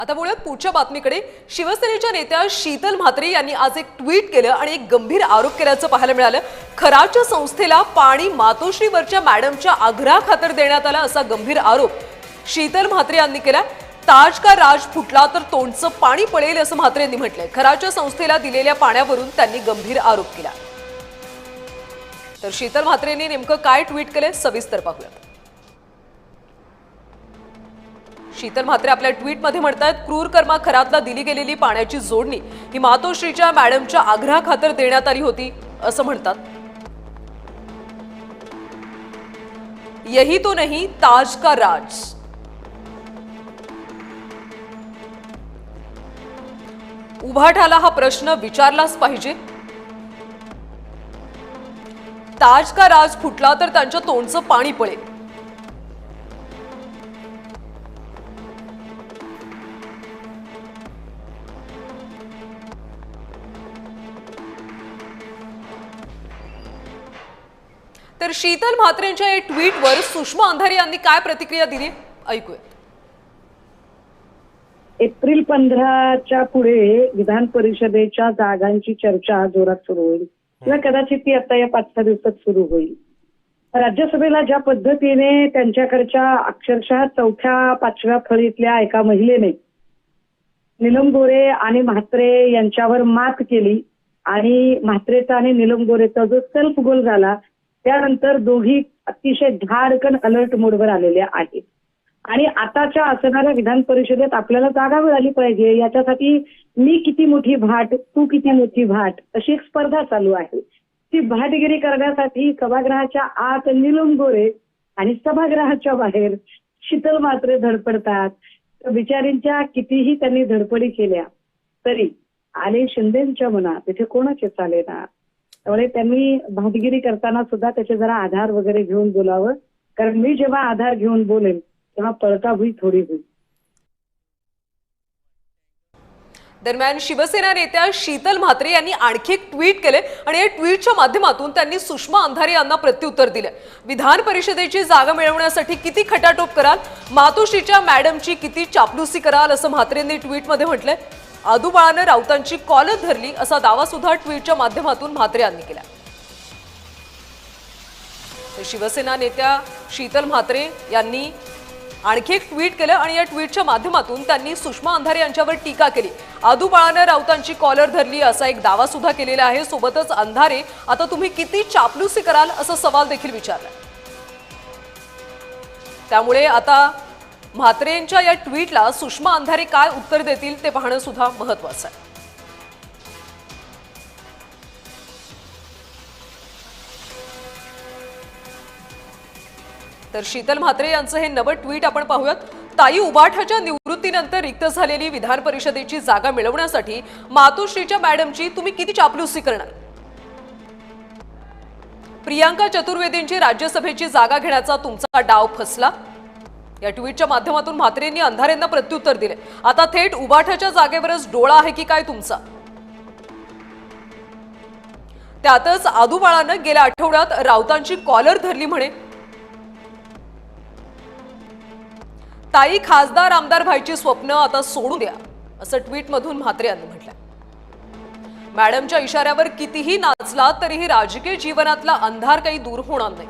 आता बोलूयात पुढच्या बातमीकडे। शिवसेनेच्या नेत्या शीतल म्हात्रे यांनी आज एक ट्विट केलं आणि एक गंभीर आरोप केल्याचं पाहायला मिळालं। खराच्या संस्थेला पाणी मातोश्रीवरच्या मॅडमच्या आग्रहाखातर देण्यात आलं असा गंभीर आरोप शीतल म्हात्रे यांनी केला। ताज का राज फुटला तर तोंडचं पाणी पडेल असं म्हात्रे यांनी म्हटलंय। खराच्या संस्थेला दिलेल्या पाण्यावरून त्यांनी गंभीर आरोप केला। तर शीतल म्हात्रेंनी नेमकं काय ट्विट केलंय सविस्तर पाहूया। शीतल म्हात्रे आपल्या ट्विटमध्ये म्हणतात, क्रूर कर्मा खरातला दिली गेलेली पाण्याची जोडणी ही मातोश्रीच्या मॅडमच्या आग्रहाखातर देण्यात आली होती असं म्हणतात। यही तो नहीं ताज का राज। उभाठाला हा प्रश्न विचारलाच पाहिजे। ताज का राज फुटला तर त्यांच्या तोंडचं पाणी पडेल। तर शीतल म्हात्रेंच्या या ट्विटवर सुषमा अंधारे यांनी काय प्रतिक्रिया दिली ऐकूया। एप्रिल 15च्या पुढे विधान परिषदेच्या जागांची चर्चा जोरात सुरू होईल किंवा कदाचित ती आता या 5-6 दिवसात सुरू होईल। राज्यसभेला ज्या पद्धतीने त्यांच्याकडच्या अक्षरशः 4-5व्या फळीतल्या एका महिलेने नीलम गोरे आणि म्हात्रे यांच्यावर मात केली आणि म्हात्रेचा आणि नीलम गोरेचा जो सेल्फ गोल झाला त्यानंतर दोघी अतिशय धाडकन अलर्ट मोडवर आलेल्या आहेत आणि आताच्या असणाऱ्या विधान परिषदेत आपल्याला जागा मिळाली पाहिजे याच्यासाठी मी किती मोठी भाट तू किती मोठी भाट अशी एक स्पर्धा चालू आहे। ती भाटगिरी करण्यासाठी सभागृहाच्या आत नीलम गोरे आणि सभागृहाच्या बाहेर शीतल म्हात्रे धडपडतात। बिचारींच्या कितीही त्यांनी धडपडी केल्या तरी आले शिंदेच्या मनात तिथे कोणाचे चालेना। त्यामुळे त्यांनी भाटगिरी करताना सुद्धा त्याचे जरा आधार वगैरे घेऊन बोलावं, कारण मी जेव्हा आधार घेऊन बोलेन तेव्हा पळताभुई थोडी होईल। दरम्यान शिवसेना नेत्या शीतल म्हात्रे यांनी आणखी एक ट्विट केले आणि या ट्विटच्या माध्यमातून त्यांनी सुषमा अंधारे यांना प्रत्युत्तर दिले। विधान परिषदेची जागा मिळवण्यासाठी किती खटाटोप कराल, मातोश्रीच्या मॅडमची किती चापलुसी कराल असं म्हात्रेंनी ट्विटमध्ये म्हटलंय। आदूबाळानं राऊतांची कॉलर धरली असा दावा सुद्धा ट्विटच्या माध्यमातून म्हात्रे यांनी केला। शिवसेना नेत्या शीतल म्हात्रे यांनी आणखी एक ट्विट केलं आणि या ट्विटच्या माध्यमातून त्यांनी सुषमा अंधारे यांच्यावर टीका केली। आदूबाळानं राऊतांची कॉलर धरली असा एक दावा सुद्धा केलेला आहे। सोबतच अंधारे आता तुम्ही किती चापलुसी कराल असा सवाल देखील विचारला। त्यामुळे आता म्हात्रेंच्या या ट्विटला सुषमा अंधारे काय उत्तर देतील ते पाहणं सुद्धा महत्त्वाचं आहे। तर शीतल म्हात्रे यांचं हे नवं ट्विट आपण पाहूयात। ताई उबाठाच्या निवृत्तीनंतर रिक्त झालेली विधान परिषदेची जागा मिळवण्यासाठी मातोश्रीच्या मॅडमची तुम्ही किती चापलुसी करणार। प्रियांका चतुर्वेदींची राज्यसभेची जागा घेण्याचा तुमचा डाव फसला। या ट्विटच्या माध्यमातून म्हात्रेंनी अंधारेंना प्रत्युत्तर दिले। आता थेट उबाठाच्या जागेवरच डोळा आहे की काय तुमचा। त्यातच आदूबाळानं गेल्या आठवड्यात राऊतांची कॉलर धरली म्हणे। ताई खासदार आमदार व्हायची स्वप्न आता सोडू द्या असं ट्विटमधून म्हात्रे यांनी म्हटलं। मॅडमच्या इशाऱ्यावर कितीही नाचला तरीही राजकीय जीवनातला अंधार काही दूर होणार नाही।